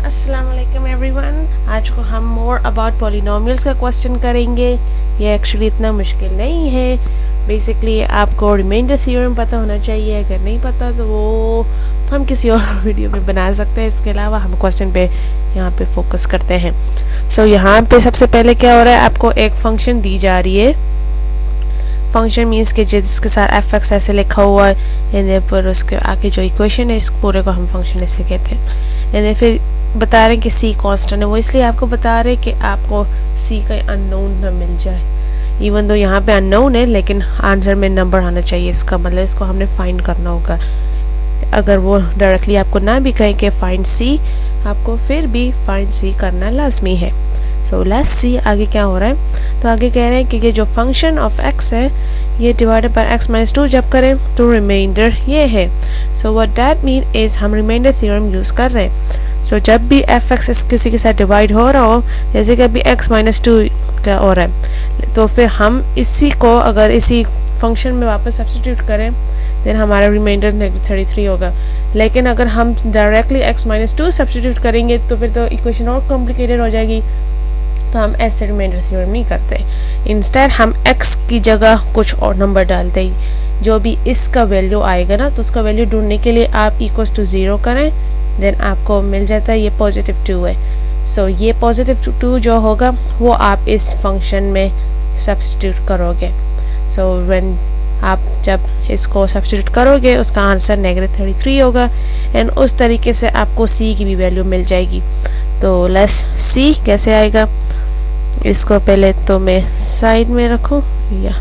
अस्सलाम वालेकुम एवरीवन। आज को हम मोर अबाउट पॉलिनोमियल्स का क्वेश्चन करेंगे। ये एक्चुअली इतना मुश्किल नहीं है। बेसिकली आपको रिमाइंडर थ्योरम पता होना चाहिए। अगर नहीं पता तो वो हम किसी और वीडियो में बना सकते हैं। इसके अलावा हम क्वेश्चन पे यहाँ पे फोकस करते हैं। सो यहाँ पे सबसे पहले क्या हो रहा है, आपको एक फंक्शन दी जा रही है। फंक्शन मीन्स कि जिसके साथ एफ एक्स ऐसे लिखा हुआ है, एंड पर उसके आगे जो इक्वेशन है इस पूरे को हम फंक्शन ऐसे कहते हैं। एंड फिर बता रहे हैं कि सी कांस्टेंट है। वो इसलिए आपको बता रहे हैं कि आपको सी का अननोन ना मिल जाए। इवन तो यहाँ पे अननोन है लेकिन आंसर में नंबर आना चाहिए। इसका मतलब इसको हमने फाइंड करना होगा। अगर वो डायरेक्टली आपको ना भी कहें कि फाइंड सी, आपको फिर भी फाइंड सी करना लाजमी है। सो लेट्स सी आगे क्या हो रहा है। तो आगे कह रहे हैं कि ये जो फंक्शन ऑफ एक्स है ये डिवाइडेड बाय एक्स माइनस 2 जब करें तो रिमाइंडर ये है। So what that mean is हम रिमाइंडर थ्योरम यूज कर रहे हैं। सो जब भी एफ एक्स किसी के साथ डिवाइड हो रहा हो, जैसे कि अभी एक्स माइनस 2 का हो रहा है, तो फिर हम इसी को अगर इसी फंक्शन में वापस सब्स्टिट्यूट करें देन हमारा रिमाइंडर -33 होगा। लेकिन अगर हम डायरेक्टली एक्स माइनस 2 सब्स्टिट्यूट करेंगे तो फिर तो इक्वेशन और कॉम्प्लिकेटेड हो जाएगी। तो हम ऐसे रिमाइंडर थ्योरम नहीं करते। इंस्टेड हम x की जगह कुछ और नंबर डालते हैं। जो भी इसका वैल्यू आएगा ना, तो उसका वैल्यू ढूंढने के लिए आप इक्वल्स टू 0 करें, देन आपको मिल जाता है ये +2 है। सो ये +2 जो होगा वो आप इस फंक्शन में सब्स्टिट्यूट करोगे। सो व्हेन आप जब इसको सब्स्टिट्यूट करोगे उसका आंसर -33 होगा। एंड उस तरीके से आपको c की भी वैल्यू मिल जाएगी। तो लेट्स सी कैसे आएगा। इसको पहले तो मैं साइड में रखूं या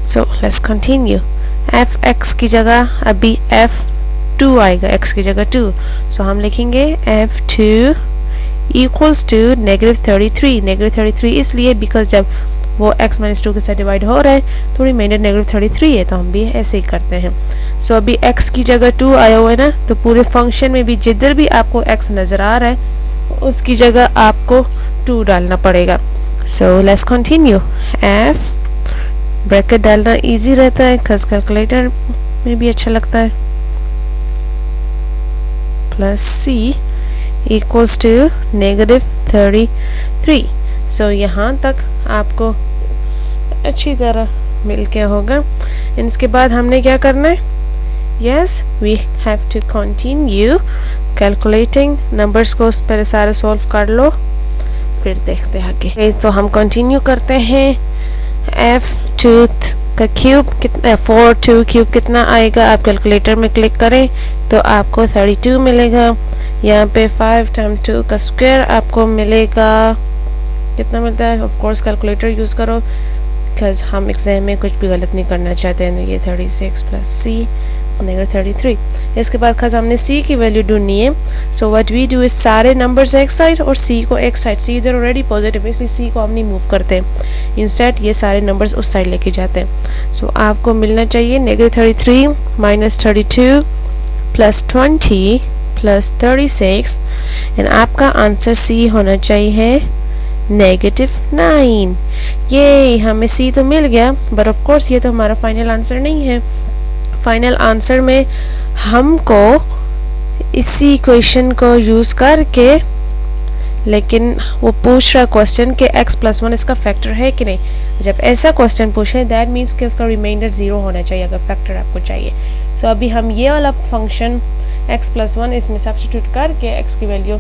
so let's continue. F x की जगह अभी f2 आएगा, x की जगह 2। सो हम लिखेंगे f2 इक्वल्स टू -33। -33 इसलिए बिकॉज जब वो x माइनस 2 के साथ डिवाइड हो रहा है तो रिमाइंडर -33 है, तो हम भी ऐसे ही करते हैं। सो अभी x की जगह 2 आया हुआ है ना, तो पूरे फंक्शन में भी जिधर भी आपको x नज़र आ रहा है उसकी जगह आपको 2 डालना पड़ेगा। So let's continue. f bracket डालना इजी रहता है, खास कैलकुलेटर में भी अच्छा लगता है, प्लस c इक्वल्स टू -33। सो यहाँ तक आपको अच्छी तरह मिल गया होगा। इसके बाद हमने क्या करना है, yes we have to continue calculating. Numbers को पहले सारे सॉल्व कर लो फिर देखते हैं आगे। तो हम कंटिन्यू करते हैं। f2 का क्यूब कितना, 4 क्यूब कितना आएगा, आप कैलकुलेटर में क्लिक करें तो आपको 32 मिलेगा। यहाँ पे 5 × 2 का स्क्वायर आपको मिलेगा, कितना मिलता है। ऑफ कोर्स कैलकुलेटर यूज़ करो बिकॉज हम एग्जाम में कुछ भी गलत नहीं करना चाहते हैं। ये 36 + c -33। इसके बाद खास हमने c की वैल्यू ढूंढनी है। So what we do is सारे नंबर्स एक साइड और c को एक साइड। c इधर ऑलरेडी पॉजिटिव है इसलिए c को हम नहीं मूव करते, इंस्टेड ये सारे नंबर्स उस साइड लेके जाते हैं। सो आपको मिलना चाहिए -33 - 32 + 20 + 36 एंड आपका आंसर c होना चाहिए -9। ये हमें c तो मिल गया, बट ऑफ कोर्स ये तो हमारा फाइनल आंसर नहीं है। फाइनल आंसर में हमको इसी इक्वेशन को यूज़ करके, लेकिन वो पूछ रहा क्वेश्चन कि x + 1 इसका फैक्टर है कि नहीं। जब ऐसा क्वेश्चन पूछे दैट मीन्स कि उसका रिमाइंडर 0 होना चाहिए अगर फैक्टर आपको चाहिए। तो अभी हम ये वाला फंक्शन x + 1 इसमें सब्स्टिट्यूट करके x की वैल्यू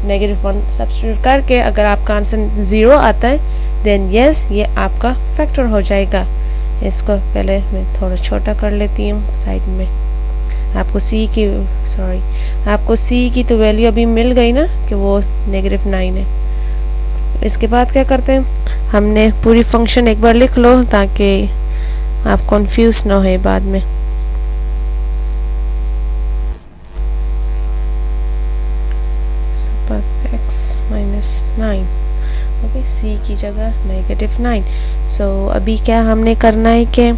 -1 सब्स्टिट्यूट करके अगर आपका आंसर 0 आता है देन यस ये आपका फैक्टर हो जाएगा। इसको पहले मैं थोड़ा छोटा कर लेती हूँ साइड में। आपको c की तो वैल्यू अभी मिल गई ना कि वो -9 है। इसके बाद क्या करते हैं, हमने पूरी फंक्शन एक बार लिख लो ताकि आप कंफ्यूज ना हो बाद में। x - 9 ओके, c की जगह -9। सो अभी क्या हमने करना है कि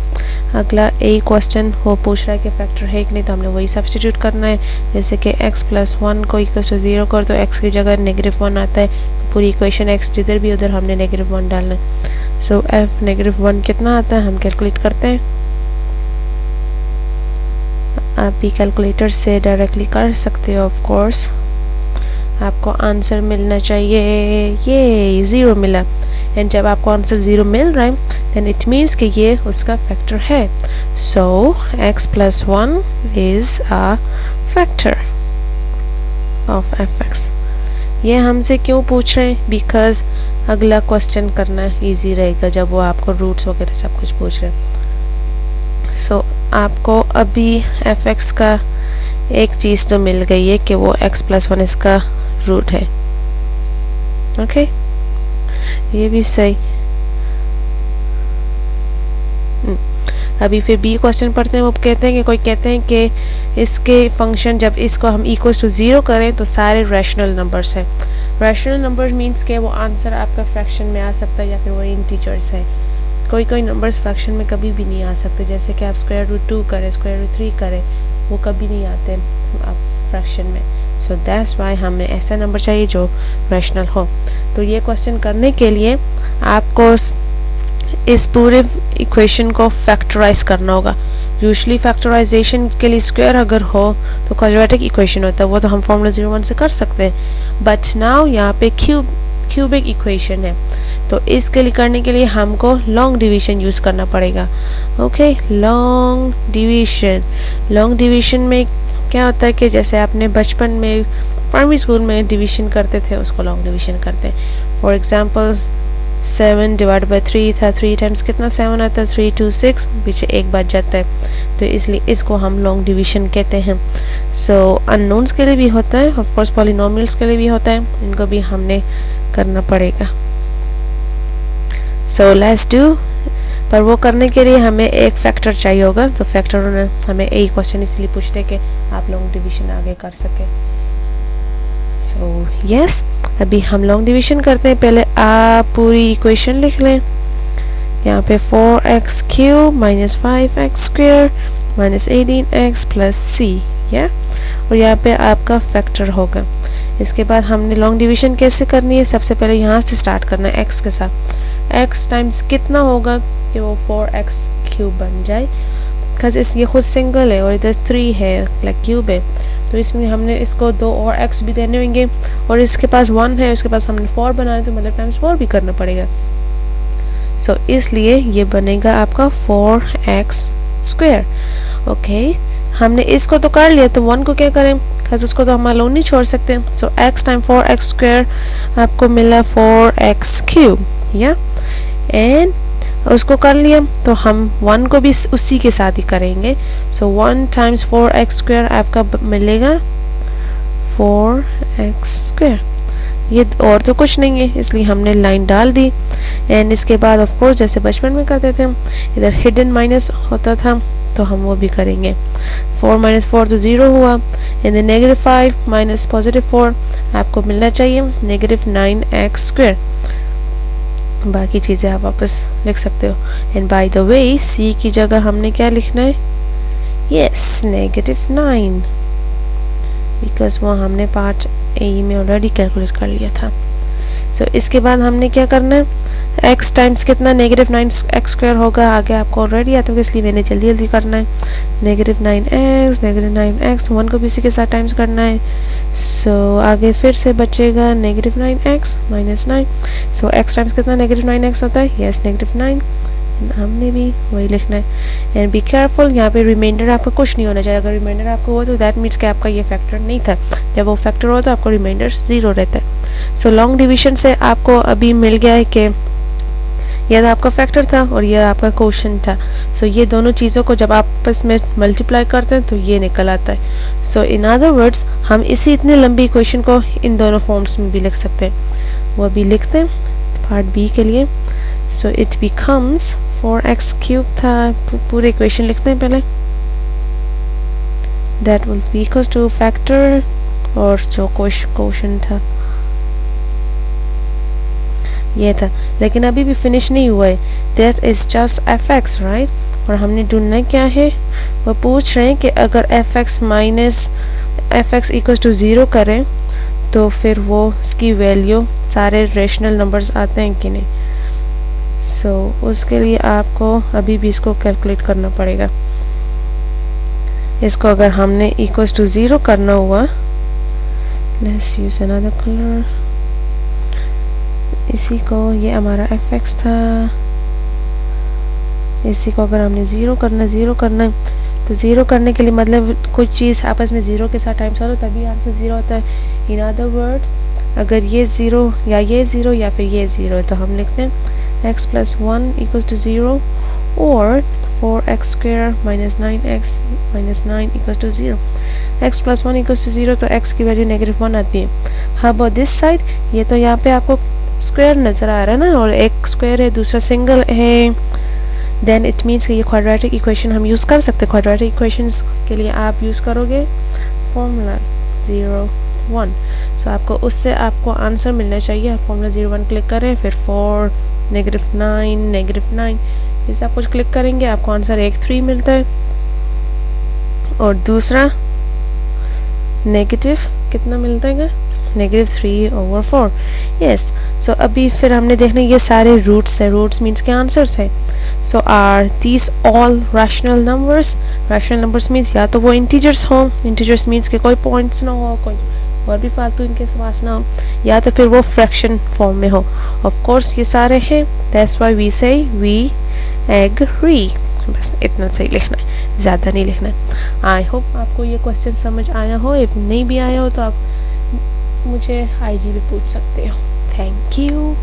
अगला एक क्वेश्चन वो पूछ रहा है कि फैक्टर है कि नहीं, तो हमने वही सब्स्टिट्यूट करना है। जैसे कि x + 1 को इक्वल टू 0 कर तो x की जगह -1 आता है। पूरी इक्वेशन x जिधर भी उधर हमने -1 डालना है। सो f -1 कितना आता है हम कैलकुलेट करते हैं। आप भी कैलकुलेटर से डायरेक्टली कर सकते हो ऑफ कोर्स। आपको आंसर मिलना चाहिए, ये 0 मिला। एंड जब आपको आंसर 0 मिल रहा है देन इट मीन्स कि ये उसका फैक्टर है। सो x + 1 is a factor of fx। ये हमसे क्यों पूछ रहे हैं? बिकॉज अगला क्वेश्चन करना इजी रहेगा जब वो आपको रूट्स वगैरह सब कुछ पूछ रहे हैं। सो आपको अभी fx का एक चीज़ तो मिल गई है कि वो x + 1 इसका रूट है। ओके ये भी सही। अभी फिर बी क्वेश्चन पढ़ते हैं। वो कहते हैं कि कोई कहते हैं कि इसके फंक्शन जब इसको हम इक्वल टू 0 करें तो सारे रैशनल नंबर्स हैं। रैशनल नंबर्स मींस के वो आंसर आपका फ्रैक्शन में आ सकता है या फिर वो इंटीजर्स है। कोई नंबर्स फ्रैक्शन में कभी भी नहीं आ सकते, जैसे कि आप √2 करें, √3 करें, वो कभी नहीं आते आप फ्रैक्शन में। सो दैट्स वाई हमें ऐसा नंबर चाहिए जो रैशनल हो। तो ये क्वेश्चन करने के लिए आपको इस पूरे इक्वेशन को फैक्टराइज करना होगा। यूजुअली फैक्टराइजेशन के लिए स्क्वायर अगर हो तो क्वाड्रेटिक इक्वेशन होता है, वो तो हम फॉर्मूला 01 से कर सकते हैं। बट नाउ यहाँ पे क्यूबिक इक्वेशन है, तो इसके लिए करने के लिए हमको लॉन्ग डिवीजन यूज़ करना पड़ेगा। ओके लॉन्ग डिवीजन में क्या होता है कि जैसे आपने बचपन में प्राइमरी स्कूल में डिवीजन करते थे उसको लॉन्ग डिवीजन करते हैं। फॉर एग्जांपल 7 / 3 था, 3 टाइम्स कितना 7 आता है, 3 2 6, पीछे 1 बच जाता है, तो इसलिए इसको हम लॉन्ग डिवीजन कहते हैं। सो अननोन्स के लिए भी होता है, ऑफ कोर्स पॉलिनोमियल्स के लिए भी होता है, इनको भी हमने करना पड़ेगा। So let's do. पर वो करने के लिए हमें एक फैक्टर चाहिए होगा, तो फैक्टर हमें यही क्वेश्चन इसलिए पूछते कि आप लॉन्ग डिवीजन आगे कर सके। सो यस अभी हम लॉन्ग डिवीजन करते हैं। पहले आप पूरी इक्वेशन लिख लें। यहाँ पे 4x³ - 5x² - 18x + c या और यहाँ पे आपका फैक्टर होगा। इसके बाद हमने लॉन्ग डिवीजन कैसे करनी है, सबसे पहले यहाँ से स्टार्ट करना है x के साथ। x टाइम्स कितना होगा कि वो 4x³ बन जाए, बिकॉज ये खुद सिंगल है और इधर 3 है लाइक क्यूब है, तो इसलिए हमने इसको 2 और x भी देने होंगे, और इसके पास 1 है, उसके पास हमने 4 बनाना है तो मतलब टाइम्स 4 भी करना पड़ेगा। सो इसलिए ये बनेगा आपका 4x²। ओके हमने इसको तो कर लिया, तो 1 को क्या करें, बिकॉज उसको तो हम अलोन नहीं छोड़ सकते। सो x टाइम 4x² आपको मिला 4x³ या एंड उसको कर लिया, तो हम 1 को भी उसी के साथ ही करेंगे। सो 1 टाइम्स 4x² आपका मिलेगा 4x²। ये और तो कुछ नहीं है, इसलिए हमने लाइन डाल दी। एंड इसके बाद ऑफ कोर्स जैसे बचपन में करते थे इधर हिडन माइनस होता था, तो हम वो भी करेंगे। 4 - 4 तो 0 हुआ, एंड -5 - +4 आपको मिलना चाहिए -9x²। बाकी चीज़ें आप वापस लिख सकते हो। And by the way c की जगह हमने क्या लिखना है, यस -9, बिकॉज वो हमने पार्ट ए में ऑलरेडी कैलकुलेट कर लिया था। सो इसके बाद हमने क्या करना है, x टाइम्स कितना -9x² होगा, आगे आपको ऑलरेडी आता है इसलिए मैंने जल्दी करना है। -9x 1 को भी इसी के साथ टाइम्स करना है। सो आगे फिर से बचेगा -9x - 9। सो x टाइम्स कितना -9x होता है, यस -9, हमने भी वही लिखना है। एंड बी केयरफुल, यहाँ पे रिमाइंडर आपका कुछ नहीं होना चाहिए। अगर रिमाइंडर आपको हो तो दैट मीन्स कि आपका ये फैक्टर नहीं था, जब वो फैक्टर हो तो आपको रिमाइंडर 0 रहता है। सो लॉन्ग डिवीजन से आपको अभी मिल गया है कि यह आपका फैक्टर था और यह आपका क्वोशिएंट था। सो ये दोनों चीज़ों को जब आपस में मल्टीप्लाई करते हैं तो ये निकल आता है। सो इन अदर वर्ड्स हम इसी इतनी लंबी इक्वेशन को इन दोनों फॉर्म्स में भी लिख सकते हैं। वो अभी लिखते हैं पार्ट बी के लिए। सो इट बिकम्स 4x³ था, पूरे इक्वेशन लिखते हैं पहले। That will be equals two factor और जो क्वोशिएंट था ये था, लेकिन अभी भी फिनिश नहीं हुआ है। That is just fx right, और हमने ढूंढना क्या है, वो पूछ रहे हैं कि अगर fx इक्वल्स टू 0 करें तो फिर वो उसकी वैल्यू सारे रेशनल नंबर्स आते हैं कि नहीं। सो उसके लिए आपको अभी भी इसको कैलकुलेट करना पड़ेगा। इसको अगर हमने इक्वल्स टू 0 करना हुआ, लेट्स यूज अनदर कलर, इसी को, ये हमारा fx था, इसी को अगर हमने 0 करना तो 0 करने के लिए मतलब कोई चीज़ आपस में 0 के साथ टाइम्स हो तभी आंसर 0 होता है। इन अदर वर्ड्स अगर ये 0 या ये 0 या फिर ये 0 है तो हम लिखते हैं x + 1 = 0 और 4x² - 9x - 9 = 0। x + 1 = 0 तो x की वैल्यू -1 आती है। हाउ अबाउट दिस साइड, ये तो यहाँ पे आपको स्क्वायर नज़र आ रहा है ना, और एक स्क्वायर है दूसरा सिंगल है, देन इट मीन्स कि ये क्वाड्रेटिक इक्वेशन हम यूज़ कर सकते हैं। क्वाड्रेटिक इक्वेशंस के लिए आप यूज़ करोगे फॉर्मूला 0 1, सो आपको उससे आपको आंसर मिलना चाहिए। आप फॉर्मूला 0 1 क्लिक करें, फिर 4 -9 -9 इसे आप कुछ क्लिक करेंगे, आपको आंसर 1 3 मिलता है, और दूसरा नेगेटिव कितना मिलता है, -3/4। यस, सो अभी फिर हमने देखना ये सारे रूट्स हैं, रूट्स मीन्स के आंसर्स हैं। So are these all rational numbers? Rational numbers means या तो वो इंटीजर्स हों, इंटीजर्स मीन्स के कोई पॉइंट्स ना हो, कोई और भी फालतू इनके पास ना हो, या तो फिर वो फ्रैक्शन फॉर्म में हो। ऑफ कोर्स ये सारे हैं, दैट्स व्हाई वी से वी एग्री। बस इतना सही लिखना है, ज़्यादा नहीं लिखना है। आई होप आपको ये क्वेश्चन समझ आया हो, इफ नहीं भी आया हो तो आप मुझे IG पे पूछ सकते हो। Thank you.